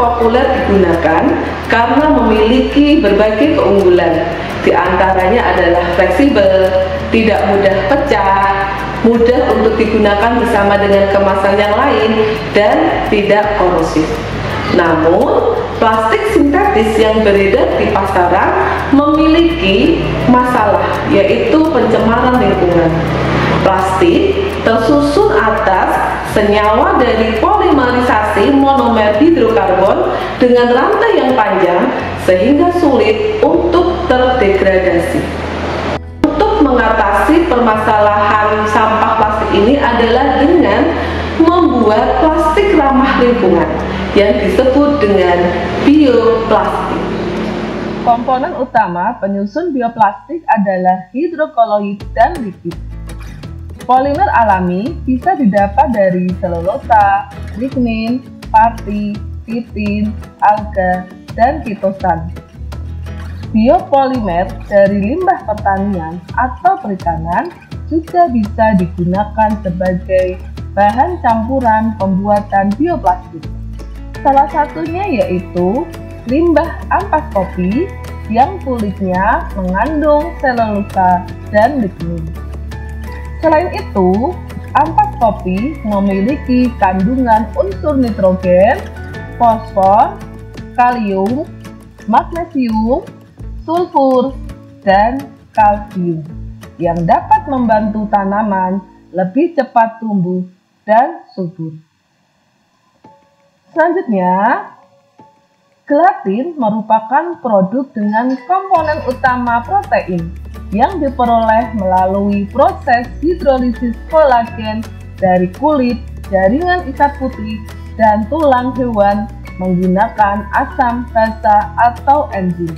populer digunakan karena memiliki berbagai keunggulan. Di antaranya adalah fleksibel, tidak mudah pecah, mudah untuk digunakan bersama dengan kemasan yang lain, dan tidak korosif. Namun, plastik sintetis yang beredar di pasaran memiliki masalah, yaitu pencemaran lingkungan. Plastik tersusun atas senyawa dari polimerisasi monomer hidrokarbon dengan rantai yang panjang sehingga sulit untuk terdegradasi. Untuk mengatasi permasalahan sampah plastik ini adalah dengan membuat plastik ramah lingkungan yang disebut dengan bioplastik. Komponen utama penyusun bioplastik adalah hidrokoloid dan lipid. Polimer alami bisa didapat dari selulosa, lignin, parti, kitin, alga, dan kitosan. Biopolimer dari limbah pertanian atau perikanan juga bisa digunakan sebagai bahan campuran pembuatan bioplastik. Salah satunya yaitu limbah ampas kopi yang kulitnya mengandung selulosa dan lignin. Selain itu, ampas kopi memiliki kandungan unsur nitrogen, fosfor, kalium, magnesium, sulfur, dan kalsium yang dapat membantu tanaman lebih cepat tumbuh dan subur. Selanjutnya, gelatin merupakan produk dengan komponen utama protein yang diperoleh melalui proses hidrolisis kolagen dari kulit, jaringan ikat putih, dan tulang hewan menggunakan asam basa atau enzim.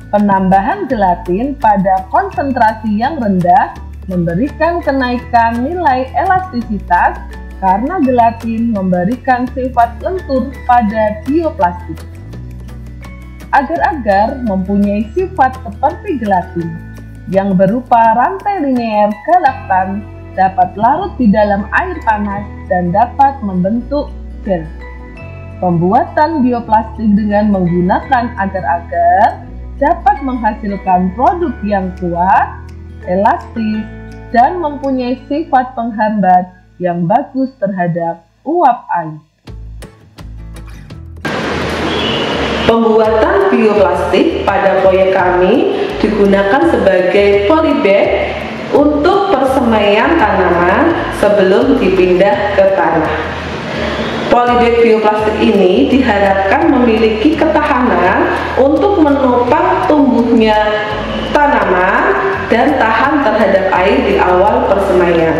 Penambahan gelatin pada konsentrasi yang rendah memberikan kenaikan nilai elastisitas karena gelatin memberikan sifat lentur pada bioplastik. Agar-agar mempunyai sifat seperti gelatin yang berupa rantai linear galaktan dapat larut di dalam air panas dan dapat membentuk gel. Pembuatan bioplastik dengan menggunakan agar-agar dapat menghasilkan produk yang kuat, elastis, dan mempunyai sifat penghambat yang bagus terhadap uap air. Pembuatan bioplastik pada proyek kami digunakan sebagai polybag untuk persemaian tanaman sebelum dipindah ke tanah. Polybag bioplastik ini diharapkan memiliki ketahanan untuk menopang tumbuhnya tanaman dan tahan terhadap air di awal persemaian.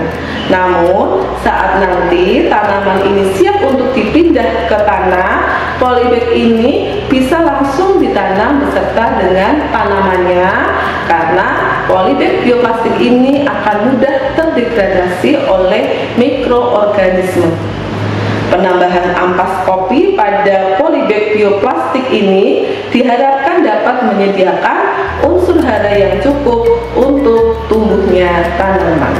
Namun, saat nanti tanaman ini siap untuk dipindah ke tanah, polybag ini bisa langsung ditanam beserta dengan tanamannya karena polybag bioplastik ini akan mudah terdegradasi oleh mikroorganisme. Penambahan ampas kopi pada polybag bioplastik ini diharapkan dapat menyediakan unsur hara yang cukup untuk tumbuhnya tanaman.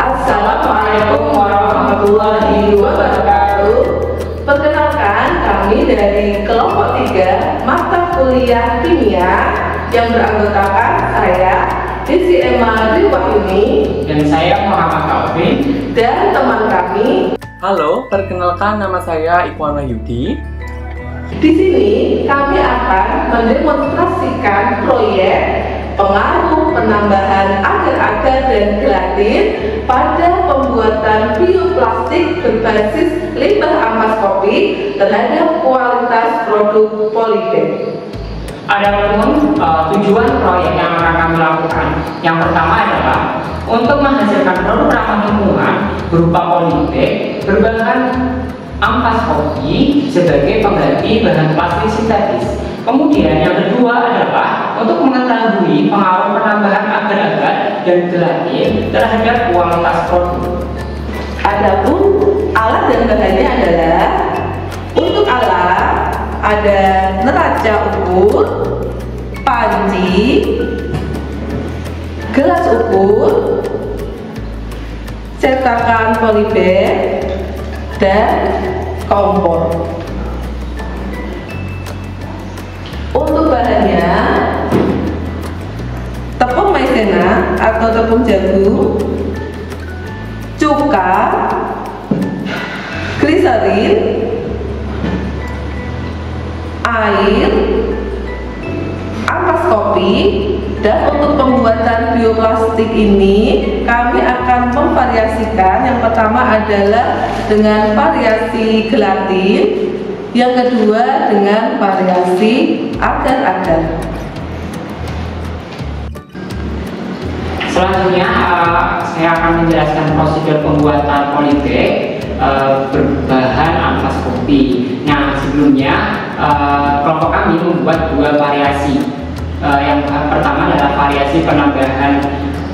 Assalamualaikum warahmatullahi wabarakatuh. Perkenalkan, kami dari kelompok 3 mata kuliah kimia yang beranggotakan saya Desi Emma Wahyuni dan saya Muhammad Taufik dan teman kami. Halo, perkenalkan nama saya Ikhwan Wahyudi. Di sini kami akan mendemonstrasikan proyek pengaruh penambahan agar-agar dan gelatin pada pembuatan bioplastik berbasis limbah ampas kopi terhadap kualitas produk polybag. Adapun tujuan proyek yang akan kami lakukan, yang pertama adalah untuk menghasilkan produk ramah lingkungan berupa polybag berbahan ampas kopi sebagai pengganti bahan plastik sintetis. Kemudian yang kedua adalah untuk mengetahui pengaruh penambahan agar-agar dan gelatin terhadap kualitas produk. Adapun alat dan bahannya adalah untuk alat ada neraca ukur, panci, gelas ukur, cetakan polybag, dan kompor. Untuk bahannya, tepung maizena atau tepung jagung, cuka, gliserin, air, ampas kopi. Dan untuk pembuatan bioplastik ini kami akan memvariasikan. Yang pertama adalah dengan variasi gelatin, yang kedua dengan variasi agar-agar. Selanjutnya saya akan menjelaskan prosedur pembuatan polybag berbahan ampas kopi. Nah, sebelumnya kelompok kami membuat dua variasi. Yang pertama adalah variasi penambahan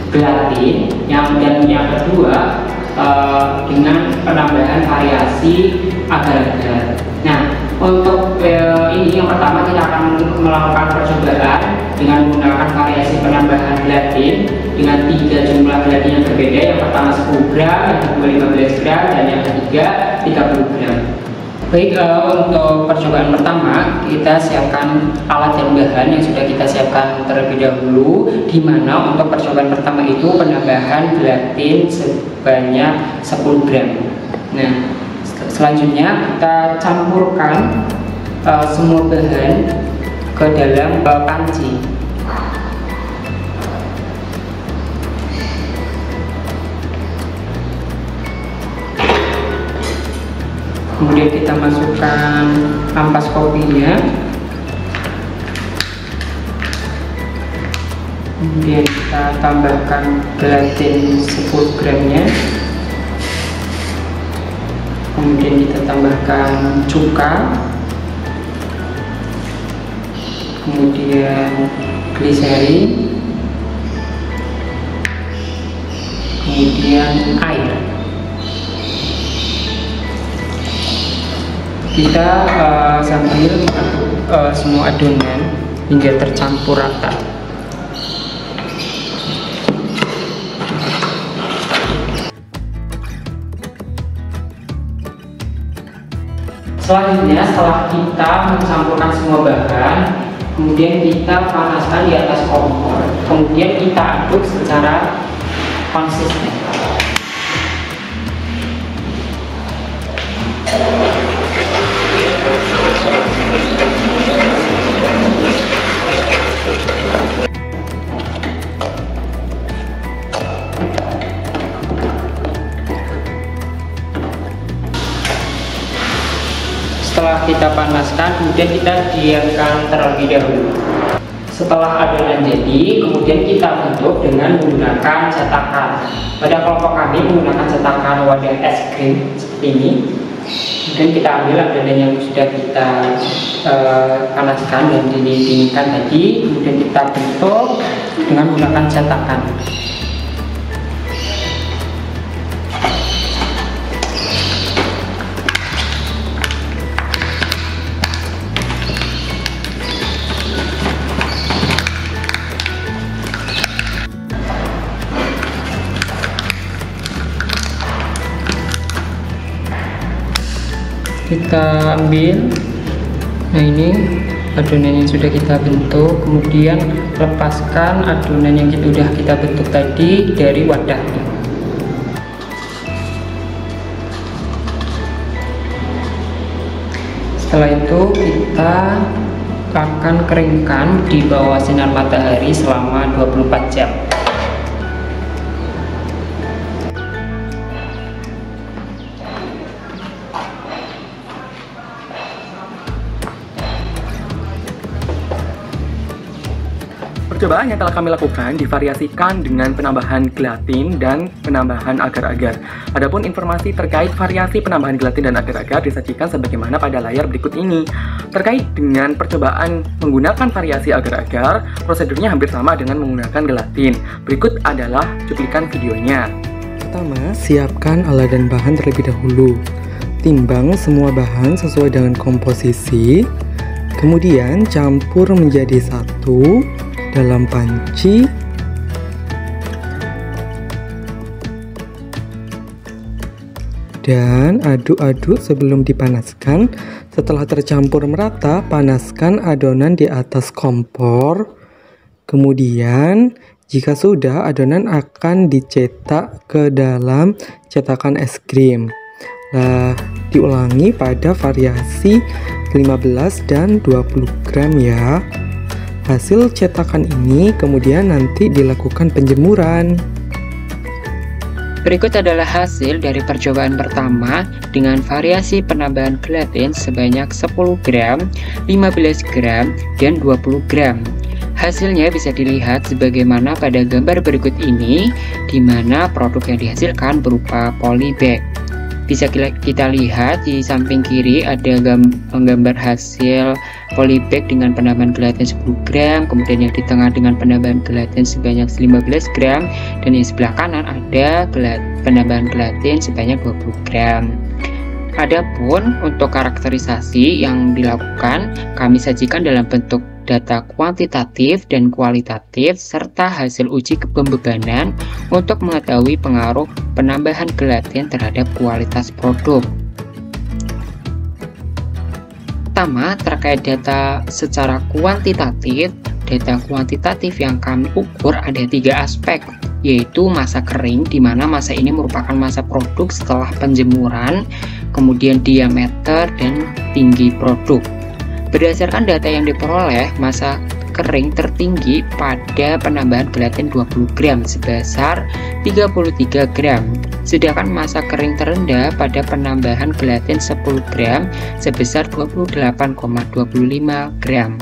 gelatin, dan yang kedua dengan penambahan variasi agar-agar. Nah, untuk ini yang pertama kita akan melakukan percobaan dengan menggunakan variasi penambahan gelatin dengan 3 jumlah gelatin yang berbeda. Yang pertama 10 gram, yang kedua 15 gram, dan yang ketiga 30 gram. Baik, untuk percobaan pertama kita siapkan alat dan bahan yang sudah kita siapkan terlebih dahulu, di mana untuk percobaan pertama itu penambahan gelatin sebanyak 10 gram. Nah, selanjutnya kita campurkan semua bahan ke dalam panci. Kemudian kita masukkan ampas kopinya. Kemudian kita tambahkan gelatin 10 gramnya. Kemudian kita tambahkan cuka. Kemudian gliserin. Kemudian air. Kita sambil mengaduk semua adonan hingga tercampur rata. Selanjutnya, setelah kita mencampurkan semua bahan, kemudian kita panaskan di atas kompor, kemudian kita aduk secara konsisten. Setelah kita panaskan, kemudian kita diamkan terlebih dahulu. Setelah adonan jadi, kemudian kita bentuk dengan menggunakan cetakan. Pada kelompok kami menggunakan cetakan wadah es krim seperti ini. Kemudian kita ambil adonan yang sudah kita panaskan dan didinginkan tadi, kemudian kita bentuk dengan menggunakan cetakan. Kita ambil, nah ini adonan yang sudah kita bentuk, kemudian lepaskan adonan yang sudah kita bentuk tadi dari wadahnya. Setelah itu kita akan keringkan di bawah sinar matahari selama 24 jam. Percobaan yang telah kami lakukan divariasikan dengan penambahan gelatin dan penambahan agar-agar. Adapun informasi terkait variasi penambahan gelatin dan agar-agar disajikan sebagaimana pada layar berikut ini. Terkait dengan percobaan menggunakan variasi agar-agar, prosedurnya hampir sama dengan menggunakan gelatin. Berikut adalah cuplikan videonya. Pertama, siapkan alat dan bahan terlebih dahulu. Timbang semua bahan sesuai dengan komposisi. Kemudian campur menjadi satu dalam panci. Dan aduk-aduk sebelum dipanaskan. Setelah tercampur merata, panaskan adonan di atas kompor. Kemudian, jika sudah, adonan akan dicetak ke dalam cetakan es krim. Diulangi pada variasi 15 dan 20 gram ya. Hasil cetakan ini kemudian nanti dilakukan penjemuran. Berikut adalah hasil dari percobaan pertama dengan variasi penambahan gelatin sebanyak 10 gram, 15 gram, dan 20 gram. Hasilnya bisa dilihat sebagaimana pada gambar berikut ini, di mana produk yang dihasilkan berupa polybag. Bisa kita lihat di samping kiri ada gambar hasil polybag dengan penambahan gelatin 10 gram, kemudian yang di tengah dengan penambahan gelatin sebanyak 15 gram, dan di sebelah kanan ada penambahan gelatin sebanyak 20 gram. Adapun untuk karakterisasi yang dilakukan, kami sajikan dalam bentuk data kuantitatif dan kualitatif serta hasil uji pembebanan untuk mengetahui pengaruh penambahan gelatin terhadap kualitas produk. Pertama, terkait data secara kuantitatif. Data kuantitatif yang kami ukur ada 3 aspek, yaitu masa kering, di mana masa ini merupakan masa produk setelah penjemuran, kemudian diameter dan tinggi produk. Berdasarkan data yang diperoleh, masa kering tertinggi pada penambahan gelatin 20 gram sebesar 33 gram, sedangkan masa kering terendah pada penambahan gelatin 10 gram sebesar 28,25 gram.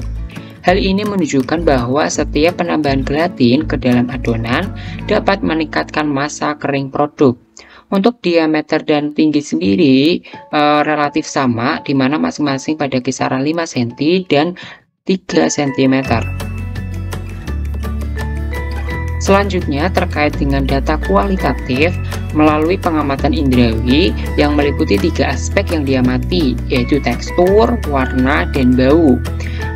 Hal ini menunjukkan bahwa setiap penambahan gelatin ke dalam adonan dapat meningkatkan masa kering produk. Untuk diameter dan tinggi sendiri relatif sama, di mana masing-masing pada kisaran 5 cm dan 3 cm. Selanjutnya terkait dengan data kualitatif melalui pengamatan indrawi yang meliputi 3 aspek yang diamati, yaitu tekstur, warna, dan bau.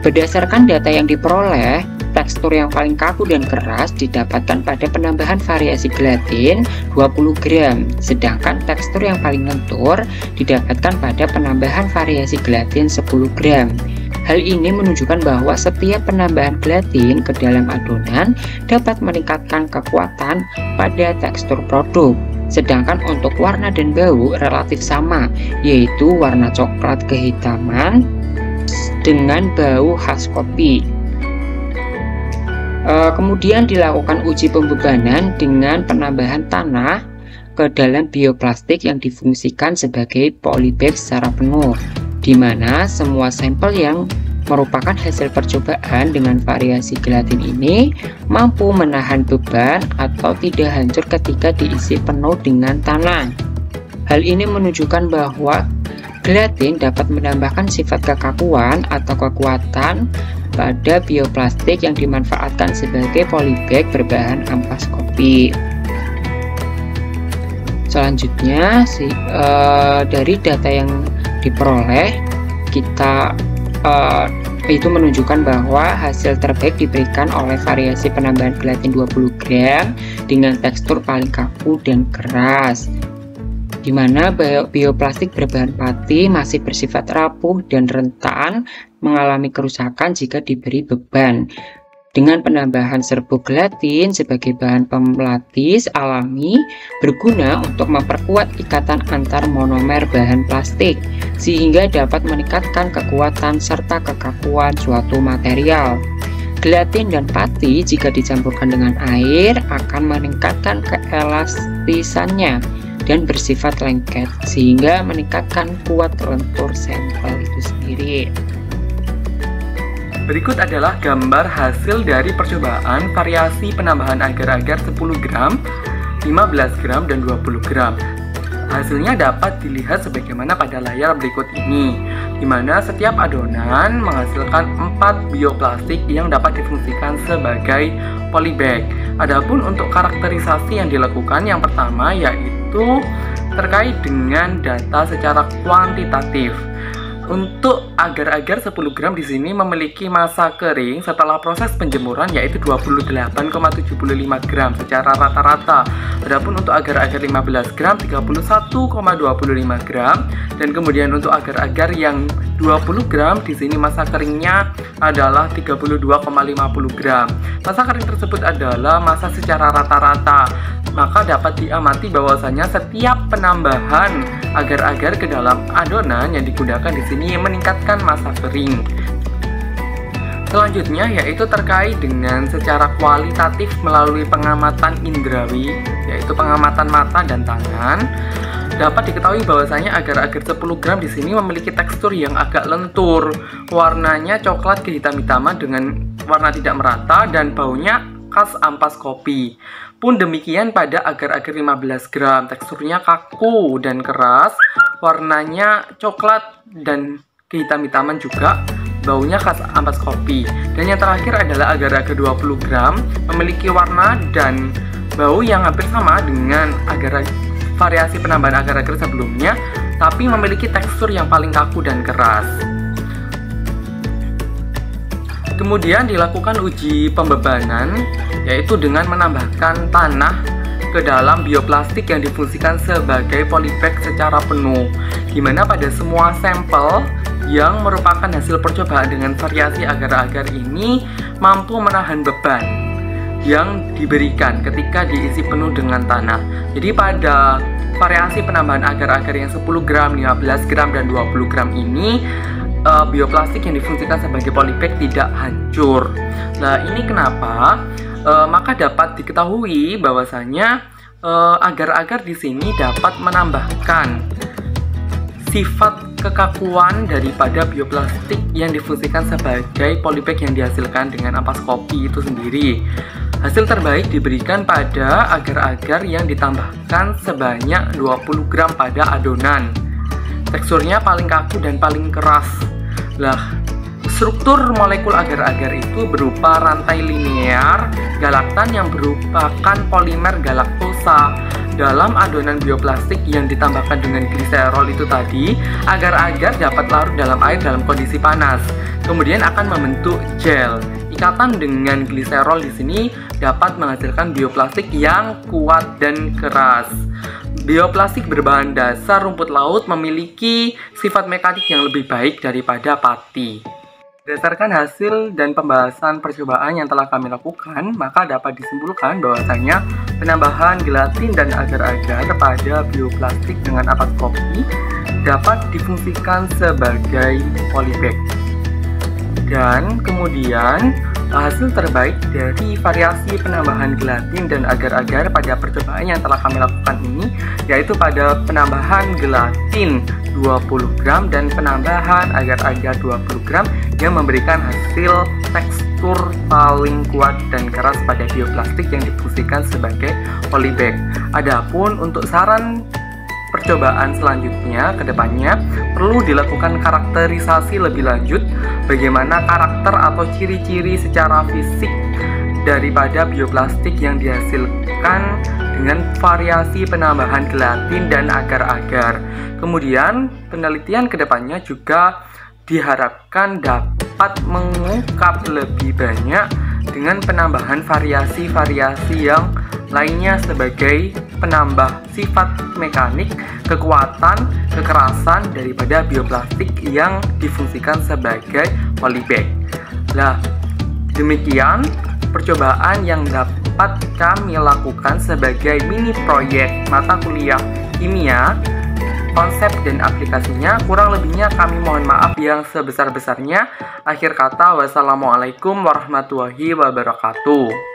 Berdasarkan data yang diperoleh, tekstur yang paling kaku dan keras didapatkan pada penambahan variasi gelatin 20 gram, sedangkan tekstur yang paling lentur didapatkan pada penambahan variasi gelatin 10 gram. Hal ini menunjukkan bahwa setiap penambahan gelatin ke dalam adonan dapat meningkatkan kekuatan pada tekstur produk. Sedangkan untuk warna dan bau relatif sama, yaitu warna coklat kehitaman dengan bau khas kopi. Kemudian dilakukan uji pembebanan dengan penambahan tanah ke dalam bioplastik yang difungsikan sebagai polybag secara penuh, di mana semua sampel yang merupakan hasil percobaan dengan variasi gelatin ini mampu menahan beban atau tidak hancur ketika diisi penuh dengan tanah. Hal ini menunjukkan bahwa gelatin dapat menambahkan sifat kekakuan atau kekuatan pada bioplastik yang dimanfaatkan sebagai polybag berbahan ampas kopi. Selanjutnya, dari data yang diperoleh, kita itu menunjukkan bahwa hasil terbaik diberikan oleh variasi penambahan gelatin 20 gram dengan tekstur paling kaku dan keras, di mana bioplastik berbahan pati masih bersifat rapuh dan rentan mengalami kerusakan jika diberi beban. Dengan penambahan serbuk gelatin sebagai bahan pemelatih alami berguna untuk memperkuat ikatan antar monomer bahan plastik, sehingga dapat meningkatkan kekuatan serta kekakuan suatu material. Gelatin dan pati jika dicampurkan dengan air akan meningkatkan keelastisannya dan bersifat lengket, sehingga meningkatkan kuat lentur sampel itu sendiri. Berikut adalah gambar hasil dari percobaan variasi penambahan agar-agar 10 gram, 15 gram, dan 20 gram. Hasilnya dapat dilihat sebagaimana pada layar berikut ini, di mana setiap adonan menghasilkan 4 bioplastik yang dapat difungsikan sebagai polybag. Adapun untuk karakterisasi yang dilakukan, yang pertama yaitu terkait dengan data secara kuantitatif. Untuk agar-agar 10 gram di sini memiliki massa kering setelah proses penjemuran yaitu 28,75 gram secara rata-rata. Adapun untuk agar-agar 15 gram 31,25 gram, dan kemudian untuk agar-agar yang 20 gram di sini massa keringnya adalah 32,50 gram. Massa kering tersebut adalah massa secara rata-rata. Maka dapat diamati bahwasanya setiap penambahan agar-agar ke dalam adonan yang digunakan di sini meningkatkan massa kering. Selanjutnya yaitu terkait dengan secara kualitatif melalui pengamatan indrawi, yaitu pengamatan mata dan tangan. Dapat diketahui bahwasanya agar-agar 10 gram di sini memiliki tekstur yang agak lentur, warnanya coklat kehitam-hitaman dengan warna tidak merata dan baunya khas ampas kopi. Pun demikian pada agar-agar 15 gram, teksturnya kaku dan keras, warnanya coklat dan kehitam-hitaman juga, baunya khas ampas kopi. Dan yang terakhir adalah agar-agar 20 gram, memiliki warna dan bau yang hampir sama dengan variasi penambahan agar-agar sebelumnya, tapi memiliki tekstur yang paling kaku dan keras. Kemudian dilakukan uji pembebanan, yaitu dengan menambahkan tanah ke dalam bioplastik yang difungsikan sebagai polybag secara penuh, dimana pada semua sampel yang merupakan hasil percobaan dengan variasi agar-agar ini mampu menahan beban yang diberikan ketika diisi penuh dengan tanah. Jadi pada variasi penambahan agar-agar yang 10 gram, 15 gram, dan 20 gram ini bioplastik yang difungsikan sebagai polybag tidak hancur. Nah, ini kenapa? Maka dapat diketahui bahwasanya agar-agar di sini dapat menambahkan sifat kekakuan daripada bioplastik yang difungsikan sebagai polybag yang dihasilkan dengan ampas kopi itu sendiri. Hasil terbaik diberikan pada agar-agar yang ditambahkan sebanyak 20 gram pada adonan. Teksturnya paling kaku dan paling keras. Lah, struktur molekul agar-agar itu berupa rantai linear galaktan yang merupakan polimer galaktosa. Dalam adonan bioplastik yang ditambahkan dengan gliserol itu tadi, agar-agar dapat larut dalam air dalam kondisi panas. Kemudian akan membentuk gel. Ikatan dengan gliserol di sini dapat menghasilkan bioplastik yang kuat dan keras. Bioplastik berbahan dasar rumput laut memiliki sifat mekanik yang lebih baik daripada pati. Berdasarkan hasil dan pembahasan percobaan yang telah kami lakukan, maka dapat disimpulkan bahwasanya penambahan gelatin dan agar-agar pada bioplastik dengan ampas kopi dapat difungsikan sebagai polybag. Dan kemudian hasil terbaik dari variasi penambahan gelatin dan agar-agar pada percobaan yang telah kami lakukan ini yaitu pada penambahan gelatin 20 gram dan penambahan agar-agar 20 gram yang memberikan hasil tekstur paling kuat dan keras pada bioplastik yang difungsikan sebagai polybag. Adapun untuk saran percobaan selanjutnya ke depannya perlu dilakukan karakterisasi lebih lanjut bagaimana karakter atau ciri-ciri secara fisik daripada bioplastik yang dihasilkan dengan variasi penambahan gelatin dan agar-agar. Kemudian penelitian ke depannya juga diharapkan dapat mengungkap lebih banyak dengan penambahan variasi-variasi yang lainnya sebagai penambah sifat mekanik, kekuatan, kekerasan daripada bioplastik yang difungsikan sebagai polybag. Nah, demikian percobaan yang dapat kami lakukan sebagai mini proyek mata kuliah kimia, konsep dan aplikasinya. Kurang lebihnya kami mohon maaf yang sebesar-besarnya. Akhir kata, wassalamualaikum warahmatullahi wabarakatuh.